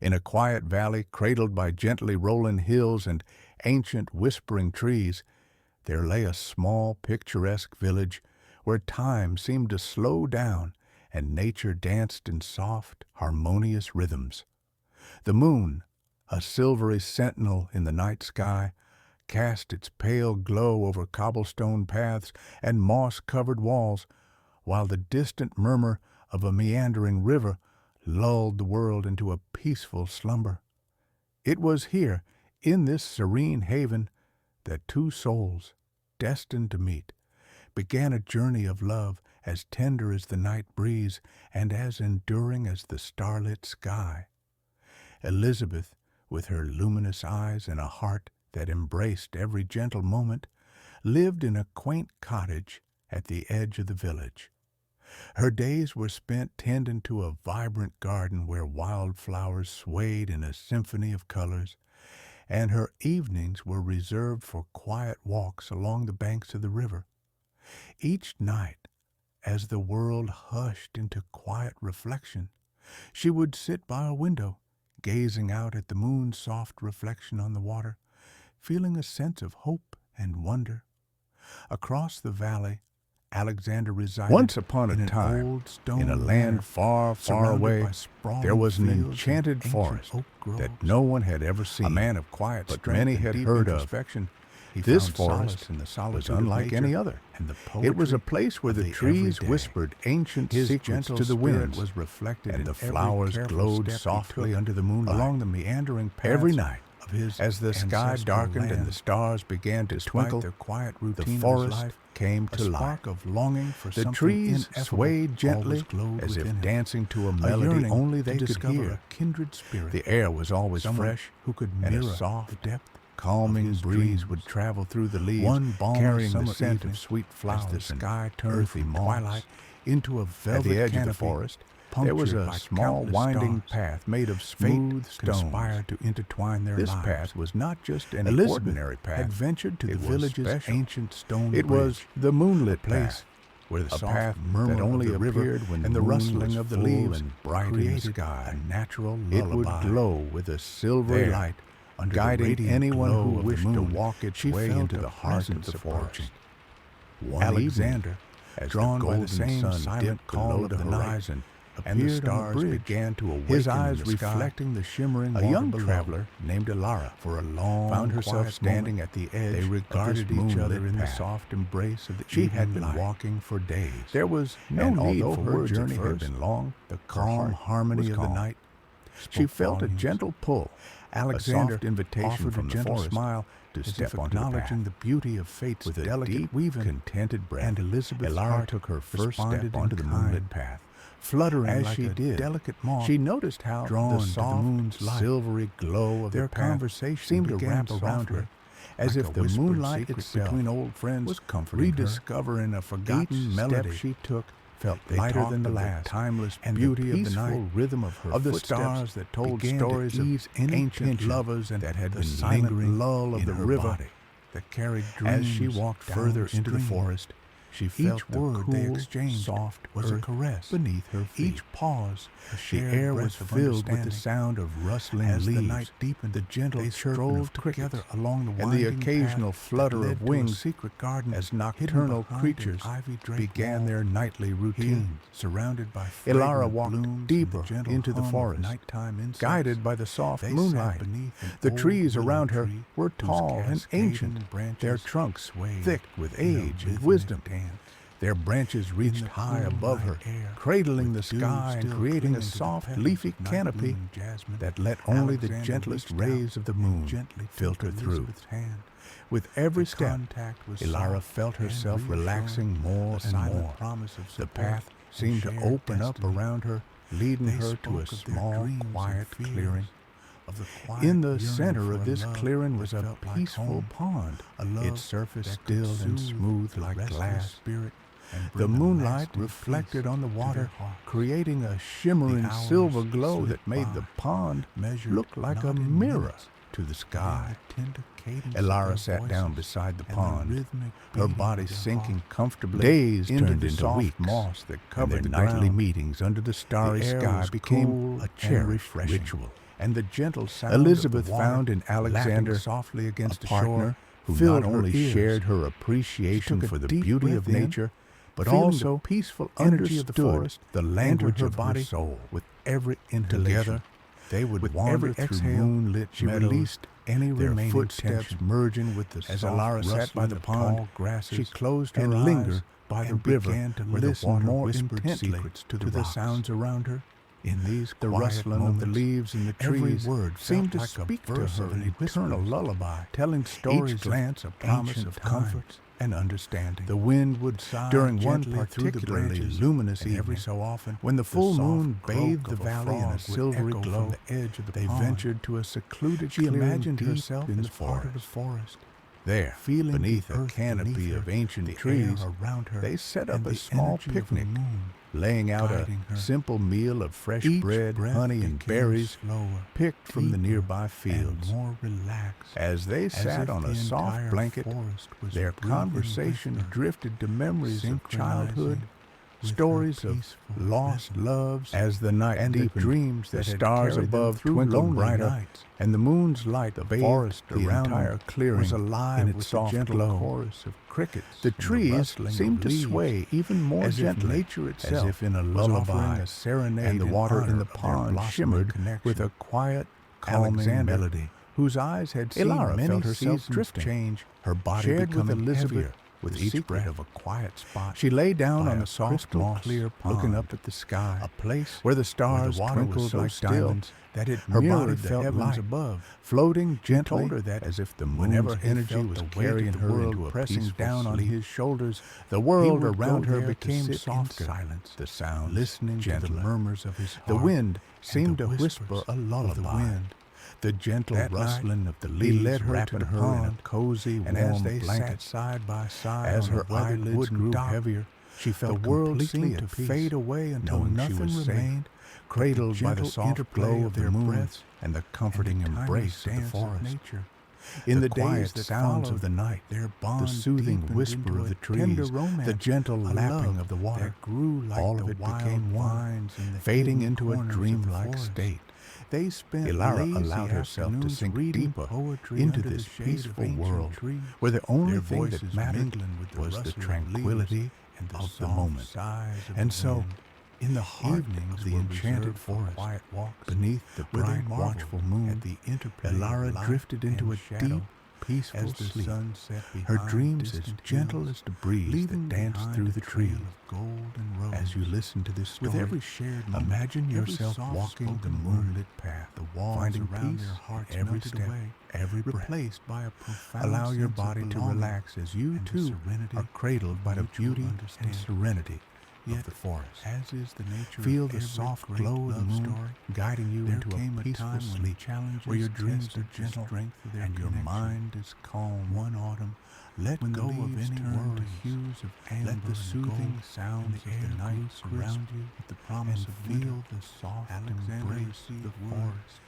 In a quiet valley cradled by gently rolling hills and ancient whispering trees, there lay a small, picturesque village where time seemed to slow down and nature danced in soft, harmonious rhythms. The moon, a silvery sentinel in the night sky, cast its pale glow over cobblestone paths and moss-covered walls, while the distant murmur of a meandering river lulled the world into a peaceful slumber. It was here, in this serene haven, that two souls, destined to meet, began a journey of love as tender as the night breeze and as enduring as the starlit sky. Elizabeth, with her luminous eyes and a heart that embraced every gentle moment, lived in a quaint cottage at the edge of the village. Her days were spent tending to a vibrant garden where wildflowers swayed in a symphony of colors, and her evenings were reserved for quiet walks along the banks of the river. Each night, as the world hushed into quiet reflection, she would sit by a window, gazing out at the moon's soft reflection on the water, feeling a sense of hope and wonder. Across the valley, Alexander resided. Once upon a time, in a land far, far away, there was an enchanted forest that no one had ever seen. A man of quiet but many had heard of. This forest was unlike any other. It was a place where the trees whispered ancient secrets to the wind, and the flowers glowed softly under the moonlight. Along the meandering paths every night, as the sky darkened and the stars began to twinkle, the forest came to life. The trees swayed gently, as if dancing to a melody only they could hear. The air was always fresh, and a soft, calming breeze would travel through the leaves, carrying the scent of sweet flowers. As the sky turned from twilight into a velvet canopy. At the edge of the forest, there was a small winding path made of smooth stones conspired to intertwine their lives. This path was not just an ordinary path. Had ventured to the village's ancient stone bridge. It was the Moonlit Place, where the soft murmur that only appeared when the rustling of the leaves and bright in the sky. A natural lullaby. It would glow with a silvery light, guiding anyone who wished to walk its way into the heart of the forest. Alexander, drawn by the same silent call of the horizon, and the stars began to awaken, his eyes reflecting the shimmering water. A young traveler named Ilara found herself standing at the edge. They regarded each other in the soft embrace of the She had been walking for days. There was no need for her journey had been long. The calm harmony of the night. She felt a gentle pull, Alexander a soft invitation from the forest smile to step onto acknowledging the beauty of fate's with delicate, weaving, contented breath. And Elizabeth's heart took her first step onto the moonlit path. Fluttering as like she did, delicate moth, she noticed how drawn the soft, moon's light, silvery glow of their conversation seemed to wrap around her, as if the moonlight itself between old friends was comforting rediscovering her. A forgotten melody she took felt lighter than the last, timeless and beauty of the night, rhythm of her the stars that told stories of ancient lovers and that had the silent lull of the river that carried dreams. As she walked further into the forest, she felt each word the cool, they exchanged soft was a caress beneath her feet. Each pause, the air was filled with the sound of rustling leaves. The night deepened, the gentle chirping of together along the and the occasional flutter of wings secret garden as nocturnal creatures began their nightly routine. Surrounded by Ilara walked deeper into the forest, guided by the soft moonlight. The trees around her were tall and ancient, their trunks thick with age and wisdom. Their branches reached high above her, cradling the sky and creating a soft, leafy canopy that let only the gentlest rays of the moon filter through. With every step, Ilara felt herself relaxing more and more. The path seemed to open up around her, leading her to a small, quiet clearing. In the center of this clearing was a peaceful pond, its surface still and smooth like glass. The moonlight reflected on the water, creating a shimmering silver glow that made the pond look like a mirror to the sky. Ilara sat down beside the pond, her body sinking comfortably. Days turned into weeks, moss that covered the nightly meetings under the starry sky became a cherished ritual. and the gentle sound Elizabeth found in Alexander softly against a partner who not only shared her appreciation for the beauty of nature, but also peaceful energy of the forest, the language of her soul. With every inhalation, together, they would wander through moonlit meadows. Released any remaining footsteps merging with the soft Alara sat by the pond grasses. She closed her eyes lingered by the river, where the water more whispered secrets to the sounds around her. In these the rustling moments, of the leaves in the trees, every word seemed to speak to her an eternal lullaby, telling stories. Each glance a promise of comfort and understanding. The wind would sigh during one particularly luminous evening. Every so often, when the full moon bathed the valley in a silvery glow, from the edge of the pond, ventured to a secluded clearing. She imagined herself in the part of the forest. There, feeling beneath a canopy of ancient trees around her, they set up a small picnic, laying out a simple meal of fresh bread, honey, and berries picked from the nearby fields. More relaxed, as they sat on a soft blanket, their conversation drifted to memories of childhood, stories of lost loves, as the night deepened, dreams that stars above twinkled brighter, and the moon's light bathed the entire clearing was alive in its soft glow. Chorus of crickets. The trees seemed to sway even more gently, nature itself, as if in a lullaby, a serenade, and the water in the pond shimmered with a quiet, calming melody, whose eyes had seen many seasons change. Her body becoming heavier with each breath of a quiet spot. She lay down on the soft moss, clear pond, looking up at the sky, a place where the stars twinkled like diamonds, that it her body felt light above, floating gently. He told her that as if the moon's energy was carrying her into a pressing down on his shoulders, the world around her became softer. Silence, the sound, listening to the murmurs of his heart. The wind seemed to whisper a lullaby. The gentle rustling of the leaves led her to the pond in a cozy, warm blanket. Side by side, as her eyelids grew heavier, she felt the world seemed to fade away until nothing remained, cradled by the soft glow of their breaths and the comforting embrace of the forest. In the quiet sounds of the night, the soothing whisper of the trees, the gentle lapping of the water, all of it became one, fading into a dreamlike state. They spent Ilara allowed herself to sink deeper into this peaceful world, where the only thing that mattered was the tranquility of the moment. And so, in the heart of the enchanted forest, beneath the bright, watchful moon, Ilara drifted into a deep, peaceful sleep, her dreams as gentle as the breeze that danced through the trees. As you listen to this story, with every shared moment, imagine yourself walking the moonlit path, finding peace in every step, every breath. Allow your body to relax as you too are cradled by the beauty and serenity of the forest. As is the nature Feel the soft glow of the moon guiding you into a peaceful sleep, where your dreams are gentle and your mind is calm. One autumn, let go of any worry, hues of amber, let the soothing sounds of the night surround you with the promise of feel the soft embrace of the forest,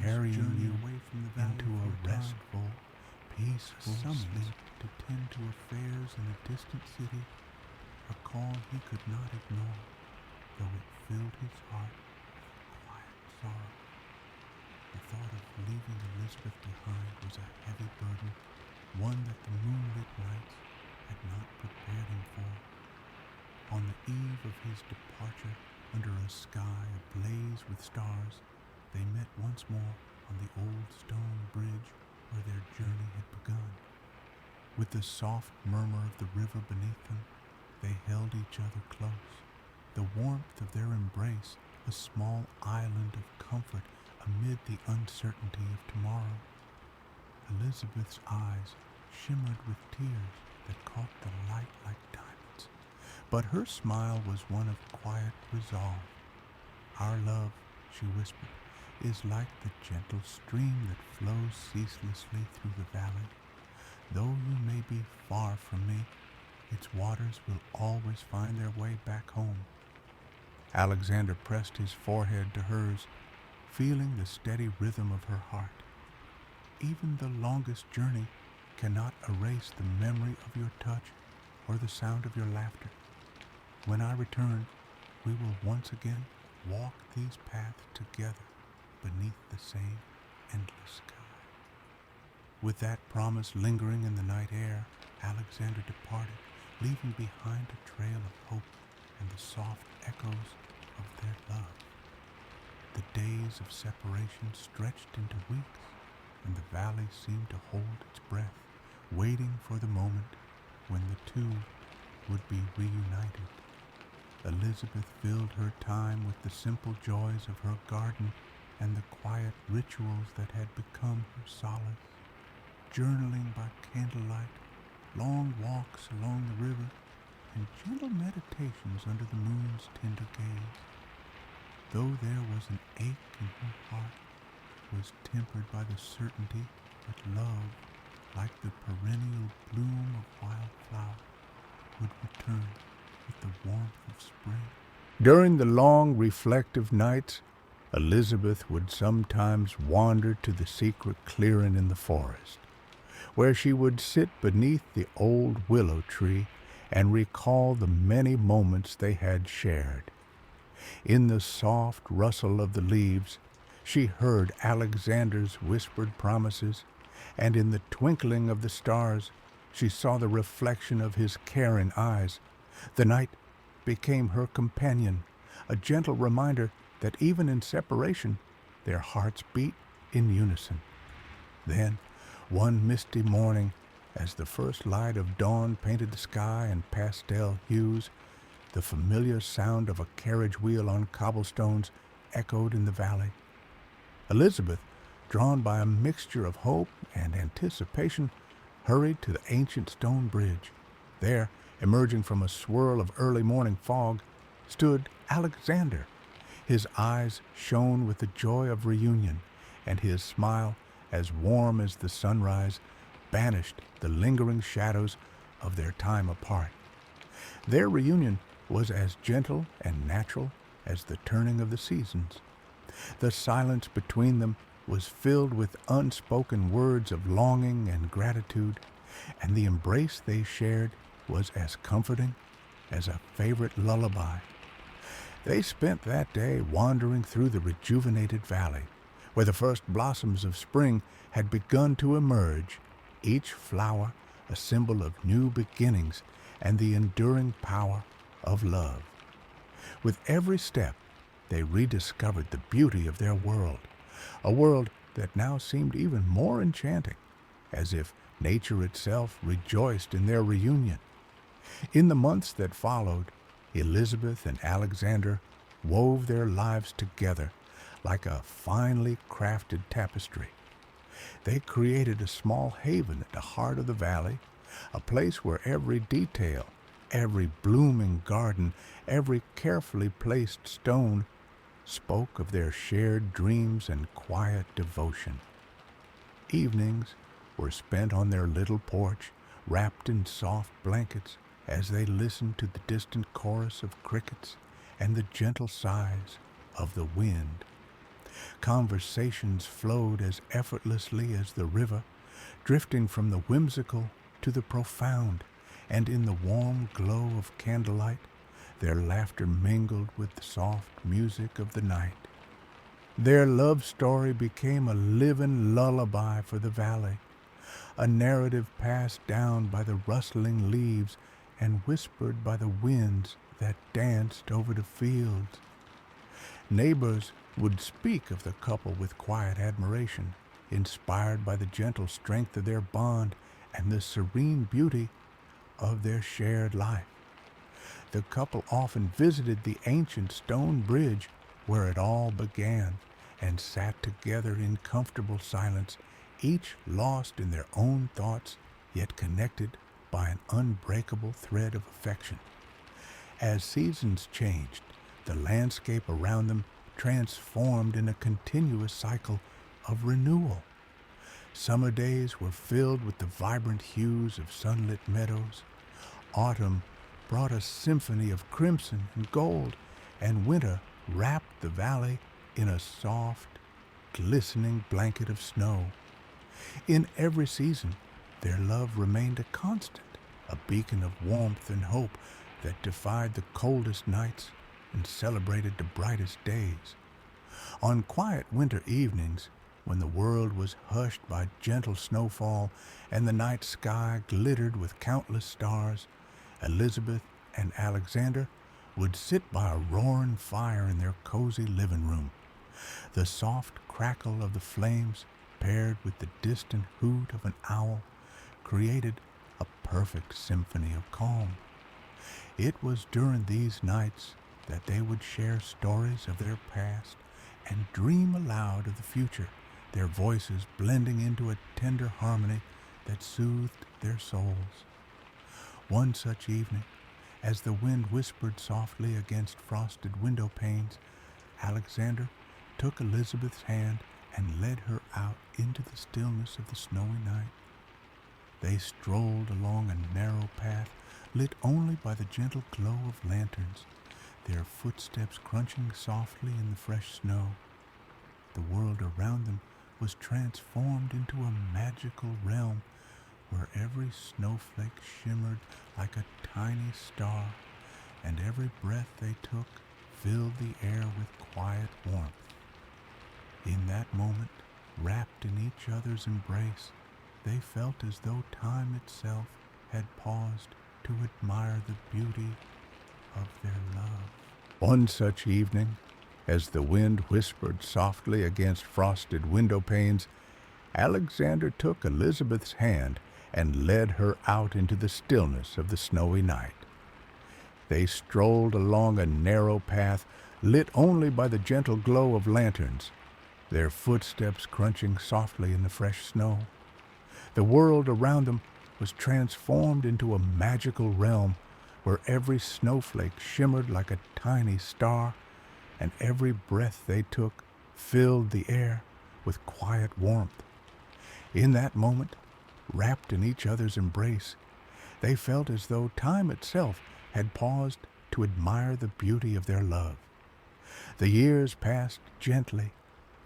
carrying you into a restful, peaceful sleep to tend to affairs in a distant city. A call he could not ignore, though it filled his heart with quiet sorrow. The thought of leaving Elizabeth behind was a heavy burden, one that the moonlit nights had not prepared him for. On the eve of his departure, under a sky ablaze with stars, they met once more on the old stone bridge where their journey had begun. With the soft murmur of the river beneath them, they held each other close, the warmth of their embrace a small island of comfort amid the uncertainty of tomorrow. Elizabeth's eyes shimmered with tears that caught the light like diamonds, but her smile was one of quiet resolve. Our love, she whispered, is like the gentle stream that flows ceaselessly through the valley. Though you may be far from me, its waters will always find their way back home. Alexander pressed his forehead to hers, feeling the steady rhythm of her heart. Even the longest journey cannot erase the memory of your touch or the sound of your laughter. When I return, we will once again walk these paths together, beneath the same endless sky. With that promise lingering in the night air, Alexander departed, leaving behind a trail of hope and the soft echoes of their love. The days of separation stretched into weeks, and the valley seemed to hold its breath, waiting for the moment when the two would be reunited. Elizabeth filled her time with the simple joys of her garden and the quiet rituals that had become her solace. Journaling by candlelight, long walks along the river, and gentle meditations under the moon's tender gaze. Though there was an ache in her heart, it was tempered by the certainty that love, like the perennial bloom of wildflower, would return with the warmth of spring. During the long, reflective nights, Elizabeth would sometimes wander to the secret clearing in the forest, where she would sit beneath the old willow tree and recall the many moments they had shared. In the soft rustle of the leaves, she heard Alexander's whispered promises, and in the twinkling of the stars, she saw the reflection of his caring eyes. The night became her companion, a gentle reminder that even in separation, their hearts beat in unison. Then, one misty morning, as the first light of dawn painted the sky in pastel hues, the familiar sound of a carriage wheel on cobblestones echoed in the valley. Elizabeth, drawn by a mixture of hope and anticipation, hurried to the ancient stone bridge. There, emerging from a swirl of early morning fog, stood Alexander. His eyes shone with the joy of reunion, and his smile, as warm as the sunrise, banished the lingering shadows of their time apart. Their reunion was as gentle and natural as the turning of the seasons. The silence between them was filled with unspoken words of longing and gratitude, and the embrace they shared was as comforting as a favorite lullaby. They spent that day wandering through the rejuvenated valley, where the first blossoms of spring had begun to emerge, each flower a symbol of new beginnings and the enduring power of love. With every step, they rediscovered the beauty of their world, a world that now seemed even more enchanting, as if nature itself rejoiced in their reunion. In the months that followed, Elizabeth and Alexander wove their lives together like a finely crafted tapestry. They created a small haven at the heart of the valley, a place where every detail, every blooming garden, every carefully placed stone spoke of their shared dreams and quiet devotion. Evenings were spent on their little porch, wrapped in soft blankets, as they listened to the distant chorus of crickets and the gentle sighs of the wind. Conversations flowed as effortlessly as the river, drifting from the whimsical to the profound, and in the warm glow of candlelight, their laughter mingled with the soft music of the night. Their love story became a living lullaby for the valley, a narrative passed down by the rustling leaves and whispered by the winds that danced over the fields. Neighbors would speak of the couple with quiet admiration, inspired by the gentle strength of their bond and the serene beauty of their shared life. The couple often visited the ancient stone bridge where it all began and sat together in comfortable silence, each lost in their own thoughts, yet connected by an unbreakable thread of affection. As seasons changed, the landscape around them transformed in a continuous cycle of renewal. Summer days were filled with the vibrant hues of sunlit meadows. Autumn brought a symphony of crimson and gold, and winter wrapped the valley in a soft, glistening blanket of snow. In every season, their love remained a constant, a beacon of warmth and hope that defied the coldest nights and celebrated the brightest days. On quiet winter evenings, when the world was hushed by gentle snowfall and the night sky glittered with countless stars, Elizabeth and Alexander would sit by a roaring fire in their cozy living room. The soft crackle of the flames, paired with the distant hoot of an owl, created a perfect symphony of calm. It was during these nights that they would share stories of their past and dream aloud of the future, their voices blending into a tender harmony that soothed their souls. One such evening, as the wind whispered softly against frosted window panes, Alexander took Elizabeth's hand and led her out into the stillness of the snowy night. They strolled along a narrow path lit only by the gentle glow of lanterns, their footsteps crunching softly in the fresh snow. The world around them was transformed into a magical realm where every snowflake shimmered like a tiny star, and every breath they took filled the air with quiet warmth. In that moment, wrapped in each other's embrace, they felt as though time itself had paused to admire the beauty of their love. One such evening, as the wind whispered softly against frosted window panes, Alexander took Elizabeth's hand and led her out into the stillness of the snowy night. They strolled along a narrow path lit only by the gentle glow of lanterns, their footsteps crunching softly in the fresh snow. The world around them was transformed into a magical realm where every snowflake shimmered like a tiny star, and every breath they took filled the air with quiet warmth. In that moment, wrapped in each other's embrace, they felt as though time itself had paused to admire the beauty of their love. The years passed gently,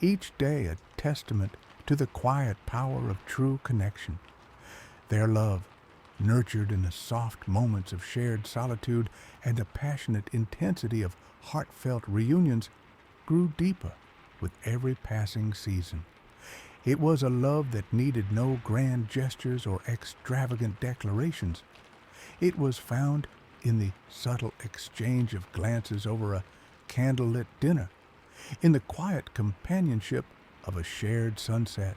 each day a testament to the quiet power of true connection. Their love, nurtured in the soft moments of shared solitude and the passionate intensity of heartfelt reunions, grew deeper with every passing season. It was a love that needed no grand gestures or extravagant declarations. It was found in the subtle exchange of glances over a candlelit dinner, in the quiet companionship of a shared sunset,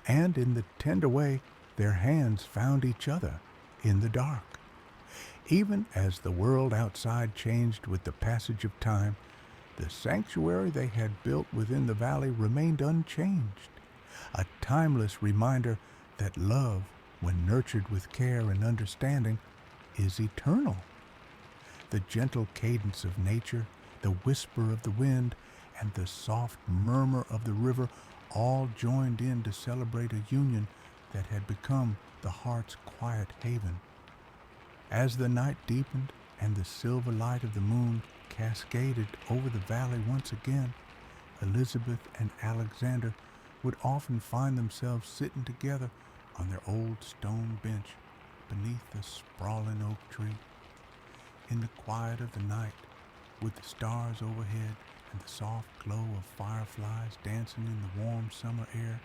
and in the tender way their hands found each other in the dark. Even as the world outside changed with the passage of time, the sanctuary they had built within the valley remained unchanged, a timeless reminder that love, when nurtured with care and understanding, is eternal. The gentle cadence of nature, the whisper of the wind, and the soft murmur of the river all joined in to celebrate a union that had become the heart's quiet haven. As the night deepened and the silver light of the moon cascaded over the valley once again, Elizabeth and Alexander would often find themselves sitting together on their old stone bench beneath a sprawling oak tree. In the quiet of the night, with the stars overhead and the soft glow of fireflies dancing in the warm summer air,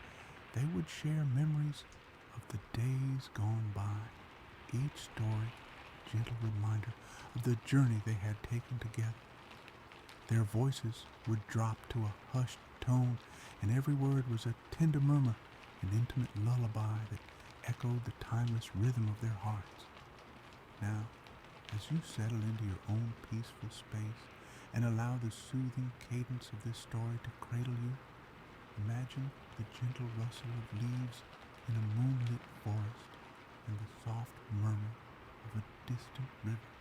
they would share memories of the days gone by, each story a gentle reminder of the journey they had taken together. Their voices would drop to a hushed tone, and every word was a tender murmur, an intimate lullaby that echoed the timeless rhythm of their hearts. Now, as you settle into your own peaceful space and allow the soothing cadence of this story to cradle you, imagine the gentle rustle of leaves in a moonlit forest and the soft murmur of a distant river.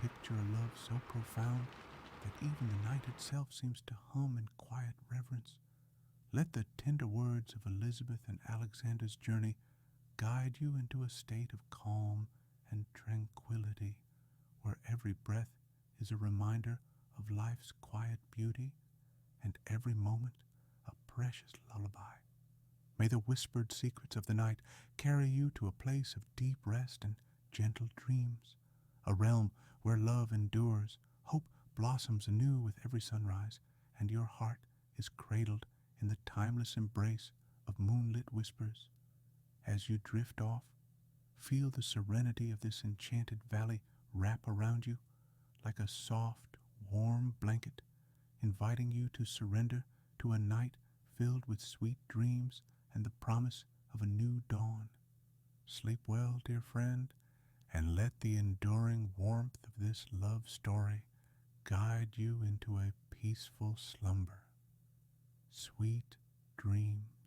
Picture a love so profound that even the night itself seems to hum in quiet reverence. Let the tender words of Elizabeth and Alexander's journey guide you into a state of calm and tranquility, where every breath is a reminder of life's quiet beauty and every moment a precious lullaby. May the whispered secrets of the night carry you to a place of deep rest and gentle dreams, a realm where love endures, hope blossoms anew with every sunrise, and your heart is cradled in the timeless embrace of moonlit whispers. As you drift off, feel the serenity of this enchanted valley wrap around you like a soft, warm blanket, inviting you to surrender to a night filled with sweet dreams and the promise of a new dawn. Sleep well, dear friend, and let the enduring warmth of this love story guide you into a peaceful slumber. Sweet dreams.